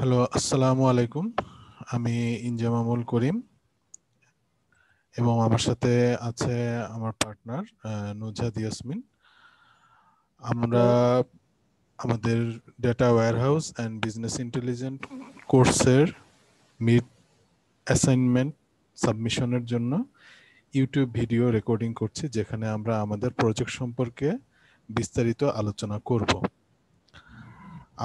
Hello, আসসালামু আলাইকুম। আমি ইনজামামুল করিম এবং আমার সাথে আছে আমার পার্টনার নুজাদ ইয়াসমিন। আমরা হ্যালো। আমাদের data warehouse and business intelligent কোর্সের মিড অ্যাসাইনমেন্ট সাবমিশনের জন্য ইউটিউব ভিডিও রেকর্ডিং করছি, যেখানে আমরা আমাদের প্রজেক্ট সম্পর্কে বিস্তারিত আলোচনা করব।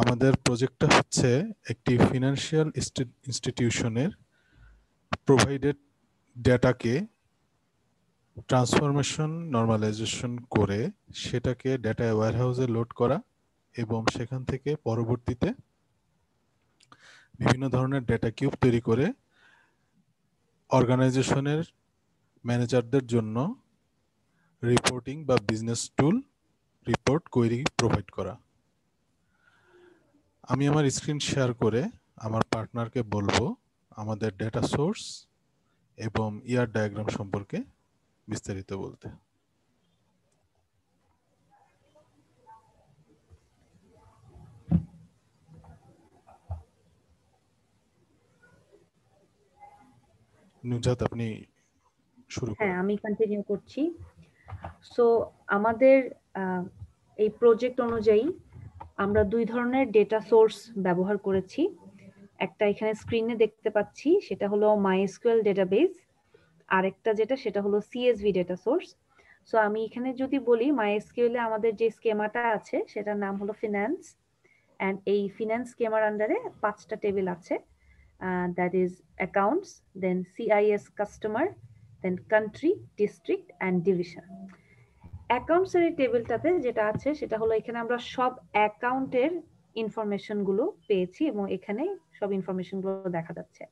আমাদের প্রজেক্টটা হচ্ছে একটি ফিনান্সিয়াল ইনস্টিটিউশনের প্রোভাইডেড ডেটাকে ট্রান্সফরমেশন নর্মালাইজেশন করে সেটাকে ডেটা ওয়্যারহাউসে লোড করা এবং সেখান থেকে পরবর্তীতে বিভিন্ন ধরনের ডেটা কিউব তৈরি করে অর্গানাইজেশনের ম্যানেজারদের জন্য রিপোর্টিং বা বিজনেস টুল রিপোর্ট কোয়েরি প্রোভাইড করা। আমি আমার স্ক্রিন শেয়ার করে আমার পার্টনারকে বলবো আমাদের ডেটা সোর্স এবং ইয়ার ডায়াগ্রাম সম্পর্কে বিস্তারিত বলতে। নুজাত, আপনি শুরু হ্যাঁ, করেন। আমি কন্টিনিউ করছি। সো আমাদের এই প্রজেক্ট অনুযায়ী আমরা 2 ধরনের ডেটা সোর্স ব্যবহার করেছি। একটা এখানে স্ক্রিনে দেখতে পাচ্ছি, সেটা হলো MySQL ডেটাবেস। আরেকটা সেটা হলো CSV ডেটা সোর্স। সো আমি এখানে যদি বলি MySQL এ আমাদের যে স্কেমাটা আছে সেটার নাম হলো ফিন্যান্স। অ্যান্ড এই ফিন্যান্স স্কেমার আন্ডারে 5টা টেবিল আছে। That is accounts, then CIS customer, then country, district and division. Accounts এর টেবিলটাতে যেটা আছে সেটা হলো এখানে আমরা সব অ্যাকাউন্টের ইনফরমেশন গুলো পেয়েছি এবং এখানে সব ইনফরমেশন গুলো দেখা যাচ্ছে।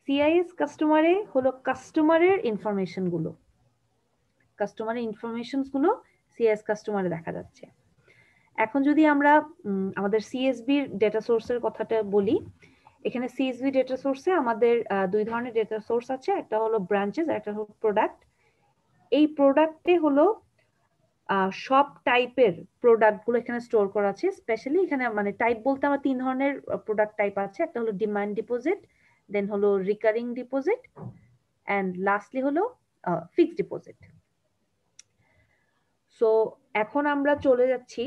সিআইএস কাস্টমারে হলো কাস্টমারের ইনফরমেশন গুলো, সিআইএস কাস্টমারে দেখা যাচ্ছে। এখন যদি আমরা আমাদের সিএসবি ডেটা সোর্সের কথাটা বলি, এখানে সিএসবি ডেটা সোর্সে আমাদের 2 ধরনের ডেটা সোর্স আছে, একটা হলো ব্রাঞ্চেস আর একটা হলো প্রোডাক্ট। এই প্রোডাক্টে হলো সব টাইপের প্রোডাক্ট গুলো এখানে স্টোর করা আছে। স্পেশালি এখানে মানে টাইপ বলতে আমার 3 ধরনের প্রোডাক্ট টাইপ আছে। একটা হলো ডিমান্ড ডিপোজিট, দেন হলো রিকারিং ডিপোজিট এন্ড লাস্টলি হলো ফিক্সড ডিপোজিট। সো এখন আমরা চলে যাচ্ছি,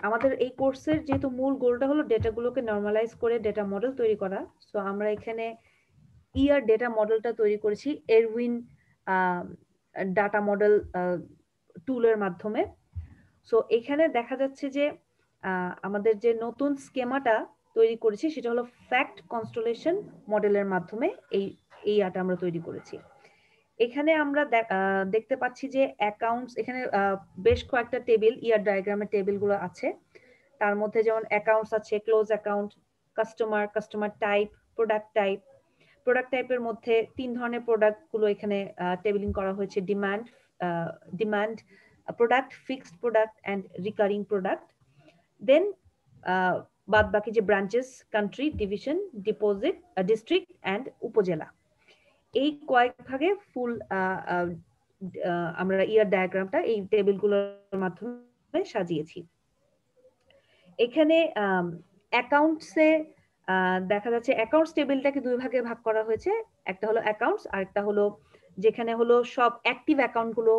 আমাদের এই কোর্সের যেহেতু মূল গোলটা হলো ডেটাগুলোকে নরমালাইজ করে ডেটা মডেল তৈরি করা। সো আমরা এখানে ইয়ার ডেটা মডেলটা তৈরি করেছি এরউইন ডাটা মডেল টুলের মাধ্যমে। সো এখানে দেখা যাচ্ছে যে আমাদের যে নতুন স্কেমাটা তৈরি করেছি সেটা হলো ফ্যাক্ট কনস্টেলেশন মডেলের মাধ্যমে এই আটা আমরা তৈরি করেছি। এখানে আমরা দেখতে পাচ্ছি যে অ্যাকাউন্টস, এখানে বেশ কয়েকটা টেবিল, ইয়ার ডায়াগ্রামের টেবিলগুলো আছে। তার মধ্যে যেমন অ্যাকাউন্টস আছে, close account, customer, customer type, product type. Product টাইপের মধ্যে 3 ধরনের প্রোডাক্ট গুলো এখানে টেবিলিং করা হয়েছে, demand product, fixed product and recurring product. Then বাদ বাকি যে branches, country, division, deposit, district and upazila, এই কয়েক ভাগে ফুল আমরা ইয়ার ডায়াগ্রামটা এই টেবিলগুলোর মাধ্যমে সাজিয়েছি। এখানে অ্যাকাউন্টসে দেখা যাচ্ছে অ্যাকাউন্টস টেবিলটাকে 2 ভাগে ভাগ করা হয়েছে। একটা হলো অ্যাকাউন্টস আর একটা হলো যেখানে হলো সব অ্যাক্টিভ অ্যাকাউন্ট গুলো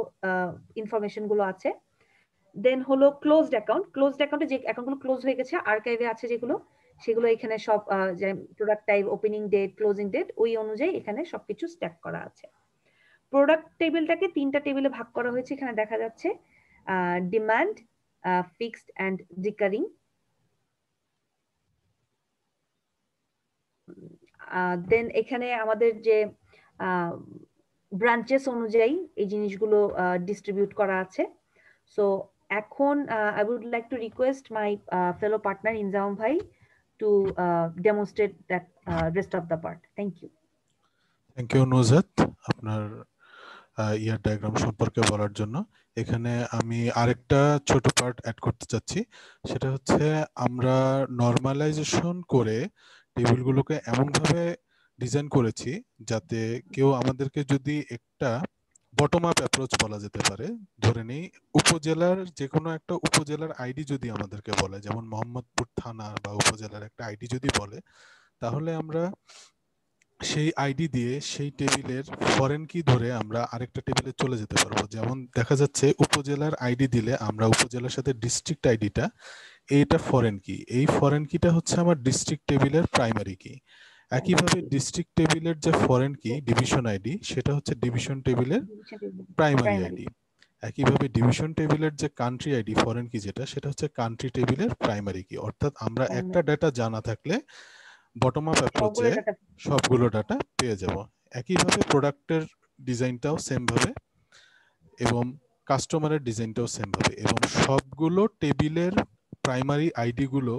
ইনফরমেশন গুলো আছে। দেন হলো ক্লোজড অ্যাকাউন্ট। ক্লোজড অ্যাকাউন্টে যে অ্যাকাউন্টগুলো ক্লোজ হয়ে গেছে, আর্কাইভে আছে যেগুলো, সেগুলো এখানে সব যে product type, opening date, closing date, ওই অনুযায়ী এখানে সবকিছু স্ট্যাক করা আছে। প্রোডাক্ট টেবিলটাকে 3টা টেবিলে ভাগ করা হয়েছে। এখানে দেখা যাচ্ছে ডিমান্ড, ফিক্সড এন্ড রিকারিং। দেন এখানে আমাদের যে ব্রাঞ্চেস অনুযায়ী এই জিনিসগুলো ডিস্ট্রিবিউট করা আছে। সো এখন I would like to request my fellow partner Inzam bhai to demonstrate that rest of the part. Thank you. Thank you Nujat, আপনার ইয়ার ডায়াগ্রাম সম্পর্কে বলার জন্য। এখানে আমি আরেকটা ছোট পার্ট অ্যাড করতে চাচ্ছি। সেটা হচ্ছে আমরা নর্মালাইজেশন করে টেবিলগুলোকে এমনভাবে ডিজাইন করেছি যাতে কেউ আমাদেরকে যদি একটা বটম আপ অ্যাপ্রোচ বলা যেতে পারে। ধরে নেই উপজেলার যে কোনো একটা উপজেলার আইডি যদি আমাদেরকে বলে, যেমন মোহাম্মদপুর থানা বা উপজেলার একটা আইডি যদি বলে, তাহলে আমরা সেই আইডি দিয়ে সেই টেবিলের ফরেন কি ধরে আমরা আরেকটা টেবিলে চলে যেতে পারবো। যেমন দেখা যাচ্ছে উপজেলার আইডি দিলে আমরা উপজেলার সাথে ডিস্ট্রিক্ট আইডিটা, এইটা ফরেন কি, এই ফরেন কিটা হচ্ছে আমার ডিস্ট্রিক্ট টেবিলের প্রাইমারি কি। একইভাবে ডিস্ট্রিক্ট টেবিলের যে ফরেন কি ডিভিশন আইডি, সেটা হচ্ছে ডিভিশন টেবিলের প্রাইমারি প্রাইমারি আইডি। একইভাবে ডিভিশন টেবিলের যে কান্ট্রি আইডি ফরেন কি যেটা, সেটা হচ্ছে কান্ট্রি টেবিলের প্রাইমারি কি। অর্থাৎ আমরা একটা ডাটা জানা থাকলে বটম আপ অ্যাপ্রোচে সবগুলো ডাটা পেয়ে যাব। একইভাবে প্রোডাক্টের ডিজাইনটাও সেম ভাবে এবং কাস্টমারের ডিজাইনটাও সেম ভাবে, এবং সবগুলো টেবিলের প্রাইমারি আইডি গুলো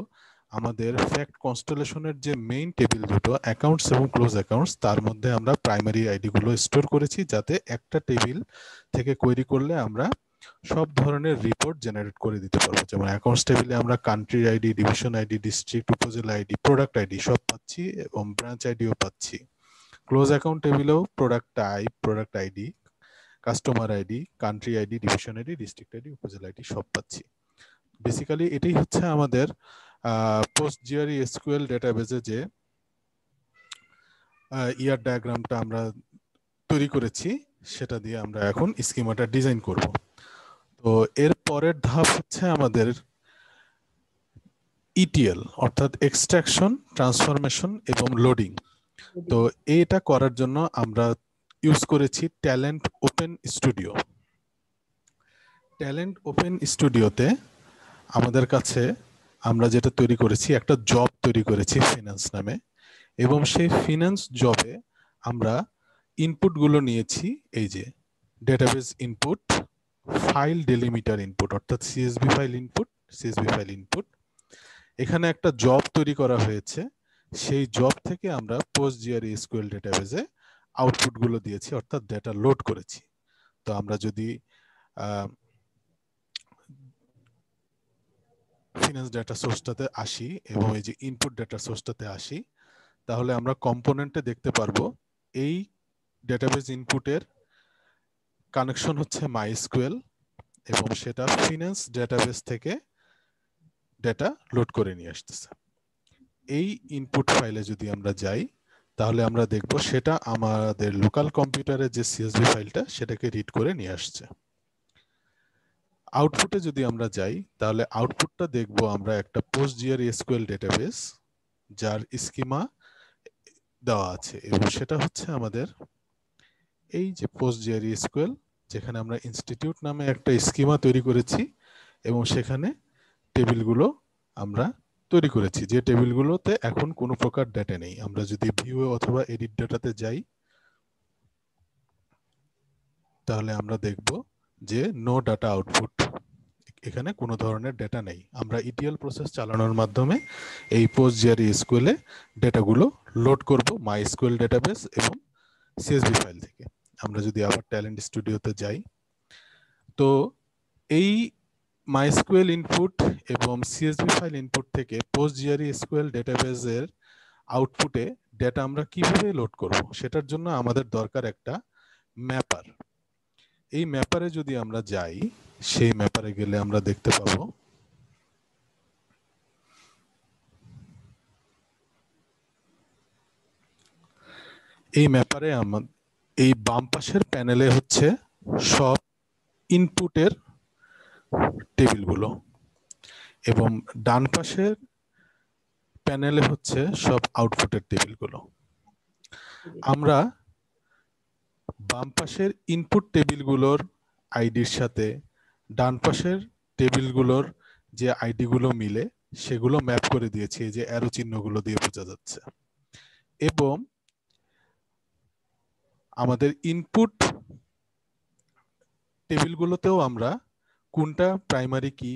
আমাদের ফ্যাক্ট কনস্টেলেশনের যে মেইন টেবিল দুটো অ্যাকাউন্টস এবং ক্লোজ অ্যাকাউন্টস, তার মধ্যে আমরা প্রাইমারি আইডি গুলো স্টোর করেছি, যাতে একটা টেবিল থেকে কোয়েরি করলে আমরা সব ধরনের রিপোর্ট জেনারেট করে দিতে পারবো। যেমন অ্যাকাউন্টস টেবিলে আমরা country ID, division ID, district, upazila ID, product ID সব পাচ্ছি এবং ব্রাঞ্চ আইডিও পাচ্ছি। ক্লোজ অ্যাকাউন্ট টেবিলেও product type, product ID, customer ID, country ID, division ID, district ID, upazila ID সব পাচ্ছি। বেসিক্যালি এটাই হচ্ছে আমাদের পোস্ট জিআরই এসকিউএল ডেটাবেজে যে ইয়ার ডায়াগ্রামটা আমরা তৈরি করেছি, সেটা দিয়ে আমরা এখন স্কিমাটা ডিজাইন করব। তো এর পরের ধাপ হচ্ছে আমাদের ইটিএল, অর্থাৎ এক্সট্রাকশন, ট্রান্সফরমেশন এবং লোডিং। তো এটা করার জন্য আমরা ইউজ করেছি talent open studio. Talent open স্টুডিওতে আমাদের কাছে আমরা যেটা তৈরি করেছি, একটা জব তৈরি করেছি ফিনান্স নামে, এবং সেই ফিনান্স জবে আমরা ইনপুটগুলো নিয়েছি, এই যে database input, file delimiter input অর্থাৎ CSV file input, CSV file input. এখানে একটা জব তৈরি করা হয়েছে, সেই জব থেকে আমরা পোস্ট জিআরই এসকিউএল ডেটাবেজে আউটপুটগুলো দিয়েছি, অর্থাৎ ডেটা লোড করেছি। তো আমরা যদি ফিনান্স ডেটা সোর্সটাতে আসি এবং এই যে ইনপুট ডেটা সোর্সটাতে আসি, তাহলে আমরা কম্পোনেন্টে দেখতে পারবো এই ডেটাবেস ইনপুটের কানেকশন হচ্ছে মাইএসকিউএল, এবং সেটা ফিনান্স ডেটাবেস থেকে ডেটা লোড করে নিয়ে আসতেছে। এই ইনপুট ফাইলে যদি আমরা যাই, তাহলে আমরা দেখব সেটা আমাদের লোকাল কম্পিউটারের যে সিএসভি ফাইলটা, সেটাকে রিড করে নিয়ে আসছে। আউটপুটে যদি আমরা যাই, তাহলে আউটপুটটা দেখব আমরা একটা পোস্ট জিআরই এসকিউএল ডেটাবেস, যার স্কিমা দেওয়া আছে, এবং সেটা হচ্ছে আমাদের এই যে পোস্ট জিআরই এসকিউএল, যেখানে আমরা ইনস্টিটিউট নামে একটা স্কিমা তৈরি করেছি, এবং সেখানে টেবিলগুলো আমরা তৈরি করেছি, যে টেবিলগুলোতে এখন কোনো প্রকার ডেটা নেই। আমরা যদি ভিউ অথবা এডিট ডেটাতে যাই, তাহলে আমরা দেখব যে নো ডাটা আউটপুট, এখানে কোনো ধরনের ডেটা নেই। আমরা ইটিএল প্রসেস চালানোর মাধ্যমে এই পোস্ট জিআরই এসকিউএল-এ ডেটাগুলো লোড করব মাইএসকিউএল ডেটাবেস এবং সিএসভি ফাইল থেকে। আমরা যদি আবার ট্যালেন্ট স্টুডিওতে যাই, তো এই মাইএসকিউএল ইনপুট এবং সিএসভি ফাইল ইনপুট থেকে পোস্ট জিআরই এসকিউএল ডেটাবেসের আউটপুটে ডেটা আমরা কিভাবে লোড করব, সেটার জন্য আমাদের দরকার একটা ম্যাপার। এই ম্যাপারে যদি আমরা যাই, সেই ম্যাপারে গেলে আমরা দেখতে পাবো এই ম্যাপারে এই বাম পাশের প্যানেলে হচ্ছে সব ইনপুটের টেবিলগুলো, এবং ডান পাশের প্যানেলে হচ্ছে সব আউটপুটের টেবিলগুলো। আমরা বাম পাশের ইনপুট টেবিলগুলোর আইডির সাথে ডান পাশের টেবিলগুলোর যে আইডিগুলো মিলে, সেগুলো ম্যাপ করে দিয়েছি, এই যে অ্যারো চিহ্নগুলো দিয়ে বোঝা যাচ্ছে। এবং আমাদের ইনপুট টেবিলগুলোতেও আমরা কোনটা প্রাইমারি কি,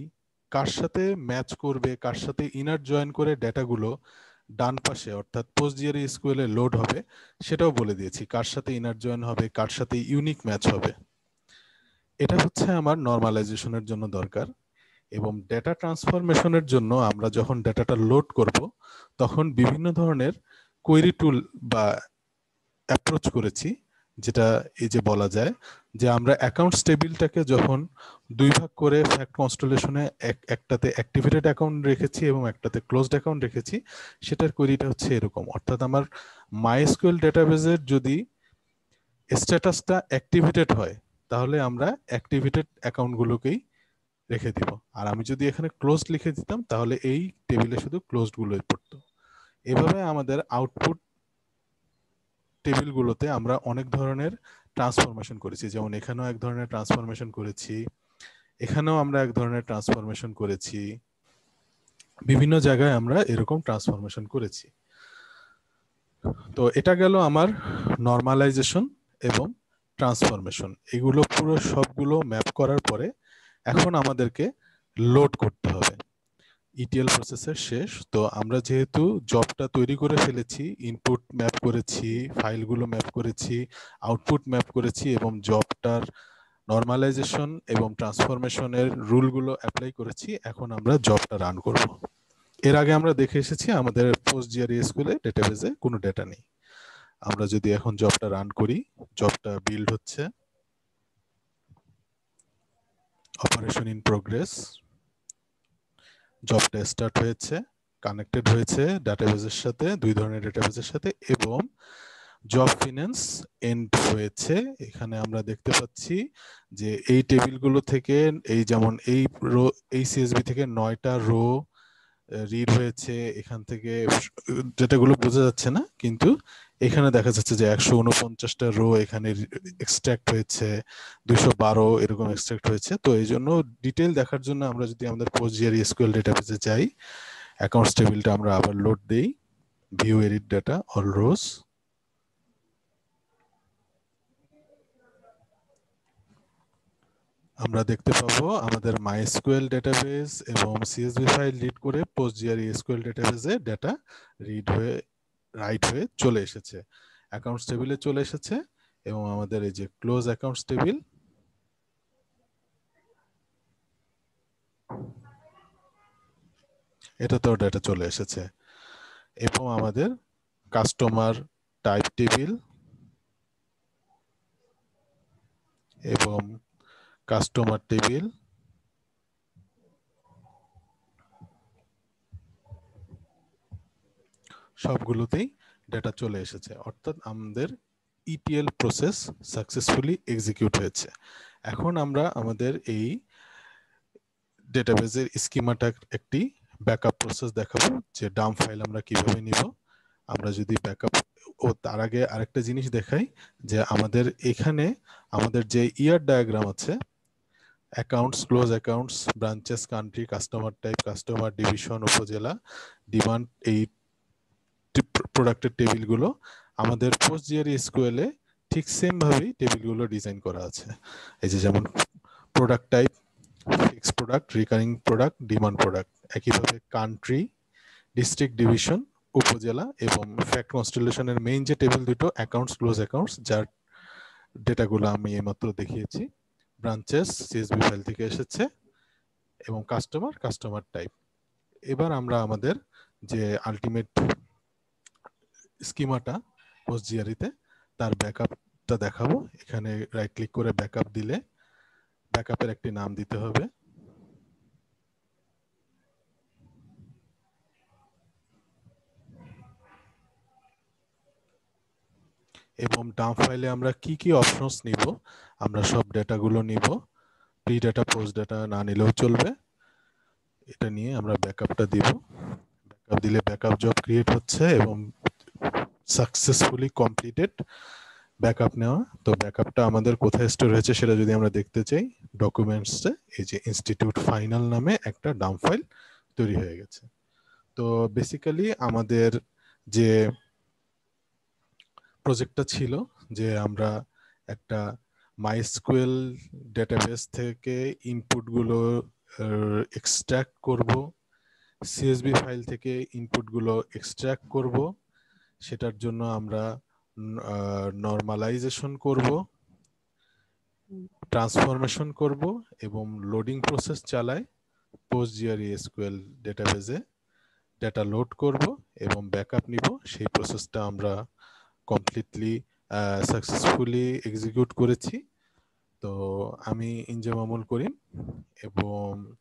কার সাথে ম্যাচ করবে, কার সাথে ইনার জয়েন করে ডেটাগুলো ডান পাশে অর্থাৎ পোস্ট জিআরই এসকিউএল-এ লোড হবে, সেটাও বলে দিয়েছি, কার সাথে ইনার জয়েন হবে, কার সাথে ইউনিক ম্যাচ হবে। এটা হচ্ছে আমার নরমালাইজেশনের জন্য দরকার। এবং ডেটা ট্রান্সফরমেশনের জন্য আমরা যখন ডেটাটা লোড করব, তখন বিভিন্ন ধরনের কোয়েরি টুল বা অ্যাপ্রোচ করেছি, যেটা এই যে বলা যায় যে আমরা অ্যাকাউন্টস টেবিলটাকে যখন দুই ভাগ করে ফ্যাক্ট কনস্টেলেশনে একটাতে অ্যাক্টিভেটেড অ্যাকাউন্ট রেখেছি এবং একটাতে ক্লোজড অ্যাকাউন্ট রেখেছি, সেটার কোয়েরিটা হচ্ছে এরকম। অর্থাৎ আমার মাইএসকিউএল ডেটাবেজের যদি স্ট্যাটাসটা অ্যাক্টিভেটেড হয় তাহলে আমরা অ্যাক্টিভেটেড অ্যাকাউন্টগুলোকেই রেখে দিব, আর আমি যদি এখানে ক্লোজড লিখে দিতাম তাহলে এই টেবিলে শুধু ক্লোজড গুলোই পড়তো। এভাবে আমাদের আউটপুট টেবিলগুলোতে আমরা অনেক ধরনের ট্রান্সফরমেশন করেছি, যেমন এখানেও এক ধরনের ট্রান্সফরমেশন করেছি, এখানেও আমরা এক ধরনের ট্রান্সফরমেশন করেছি, বিভিন্ন জায়গায় আমরা এরকম ট্রান্সফরমেশন করেছি। তো এটা গেল আমার নর্মালাইজেশন এবং ট্রান্সফরমেশন। এগুলো পুরো সবগুলো ম্যাপ করার পরে এখন আমাদেরকে লোড করতে হবে। ইটিএল প্রসেসের শেষ। তো আমরা যেহেতু জবটা তৈরি করে ফেলেছি, ইনপুট ম্যাপ করেছি, ফাইলগুলো ম্যাপ করেছি, আউটপুট ম্যাপ করেছি এবং জবটার নর্মালাইজেশন এবং ট্রান্সফরমেশনের রুলগুলো অ্যাপ্লাই করেছি, এখন আমরা জবটা রান করব। এর আগে আমরা দেখে এসেছি আমাদের পোস্টজিআরএসকিউএল ডেটাবেজে কোনো ডেটা নেই। আমরা যদি এখন জবটা রান করি, জবটা বিল্ড হচ্ছে, অপারেশন ইন প্রোগ্রেস, জবটা স্টার্ট হয়েছে, কানেক্টেড হয়েছে ডাটাবেজের সাথে, দুই ধরনের ডাটাবেজের সাথে, এবং জব ফিন্যান্স এন্ড হয়েছে। এখানে আমরা দেখতে পাচ্ছি যে এই টেবিলগুলো থেকে, এই যেমন এই রো, এই সিএসবি থেকে 9টা রো রিড হয়েছে, এখান থেকে যেটাগুলো বোঝা যাচ্ছে না, কিন্তু এখানে দেখা যাচ্ছে যে 149টা রো এখানে এক্সট্রাক্ট হয়েছে, 212 এরকম এক্সট্রাক্ট হয়েছে। তো এই জন্য ডিটেল দেখার জন্য আমরা যদি আমাদের পোস্টজিআরএসকিউএল ডেটাবেজে যাই, অ্যাকাউন্টস টেবিলটা আমরা আবার লোড দেই, ভিউ এডিট ডাটা অল রোজ, আমরা দেখতে পাবো আমাদের মাইএসকিউএল ডেটাবেস এবং সিএসভি ফাইল রিড করে পোস্টজিআরএসকিউএল ডেটাবেসে ডেটা রিড হয়ে রাইট হয়ে চলে এসেছে, অ্যাকাউন্টস টেবিলে চলে এসেছে, এবং আমাদের এই যে ক্লোজ অ্যাকাউন্টস টেবিল, এটাতেও ডেটা চলে এসেছে, এবং আমাদের কাস্টমার টাইপ টেবিল এবং কাস্টমার টেবিল সবগুলোতেই ডেটা চলে এসেছে। অর্থাৎ আমাদের ইটিএল প্রসেস সাকসেসফুলি এক্সিকিউট হয়েছে। এখন আমরা আমাদের এই ডেটাবেজের স্কিমাটার একটি ব্যাকআপ প্রসেস দেখাবো, যে ডাম্প ফাইল আমরা কিভাবে নিব। আমরা যদি ব্যাকআপ, ও তার আগে আরেকটা জিনিস দেখাই, যে আমাদের এখানে আমাদের যে ইয়ার ডায়াগ্রাম আছে, accounts, close accounts, branches, country, customer type, customer division, উপজেলা, ডিমান্ড, এই প্রোডাক্টের টেবিলগুলো আমাদের পোস্টজিআরএসকিউএল এ ঠিক সেম ভাবেই টেবিলগুলো ডিজাইন করা আছে। এই যে যেমন product type, fix product, recurring product, demand product, একইভাবে কান্ট্রি, ডিস্ট্রিক্ট, ডিভিশন, উপজেলা, এবং ফ্যাক্ট কনস্টেলেশনের মেইন যে টেবিল দুটো, অ্যাকাউন্টস, ক্লোজ অ্যাকাউন্টস, যার ডেটাগুলো আমি এইমাত্র দেখিয়েছি, ব্রাঞ্চেস সিএসবি ফাইল থেকে এসেছে, এবং কাস্টমার, কাস্টমার টাইপ। এবার আমরা আমাদের যে আলটিমেট স্কিমাটা পোস্টজিআরইতে, তার ব্যাকআপটা দেখাবো। এখানে রাইট ক্লিক করে ব্যাকআপ দিলে ব্যাকআপের একটি নাম দিতে হবে, এবং ডাম্প ফাইলে আমরা কি কি অপশনস নিব, আমরা সব ডেটাগুলো নিব, প্রি ডেটা পোস্ট ডেটা না নিলেও চলবে। এটা নিয়ে আমরা ব্যাকআপটা দিব, ব্যাকআপ দিলে ব্যাকআপ জব ক্রিয়েট হচ্ছে এবং সাকসেসফুলি কমপ্লিটেড ব্যাকআপ নেওয়া। তো ব্যাকআপটা আমাদের কোথায় স্টোর হয়েছে সেটা যদি আমরা দেখতে চাই, ডকুমেন্টসে এই যে ইনস্টিটিউট ফাইনাল নামে একটা ডাম্প ফাইল তৈরি হয়ে গেছে। তো বেসিক্যালি আমাদের যে প্রজেক্টটা ছিল, যে আমরা একটা মাইএসকিউএল ডেটাবেস থেকে ইনপুটগুলো এক্সট্রাক্ট করব, সিএসবি ফাইল থেকে ইনপুটগুলো এক্সট্রাক্ট করব, সেটার জন্য আমরা নর্মালাইজেশন করব, ট্রান্সফরমেশন করব, এবং লোডিং প্রসেস চালাই পোস্টজিআরএসকিউএল ডেটাবেজে, ডেটা লোড করব এবং ব্যাকআপ নিব। সেই প্রসেসটা আমরা কমপ্লিটলি সাকসেসফুলি এক্সিকিউট করেছি। তো আমি ইনজামামুল করিম এবং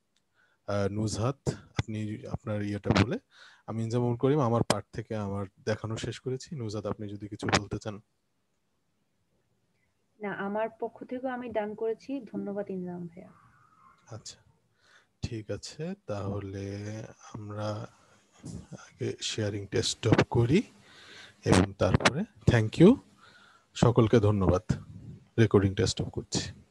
নুজহাত, আপনি আপনার ইয়েটা বলে, আমি ইনজামামুল করিম আমার পার্ট থেকে আমার দেখানো শেষ করেছি। নুজহাত, আপনি যদি কিছু বলতে চান। না, আমার পক্ষ থেকেও আমি ডান করেছি। ধন্যবাদ ইনজাম ভাইয়া। আচ্ছা, ঠিক আছে, তাহলে আমরা আগে শেয়ারিংটা স্টপ করি এবং তারপরে থ্যাংক ইউ, সকলকে ধন্যবাদ। রেকর্ডিংটা স্টপ করছি।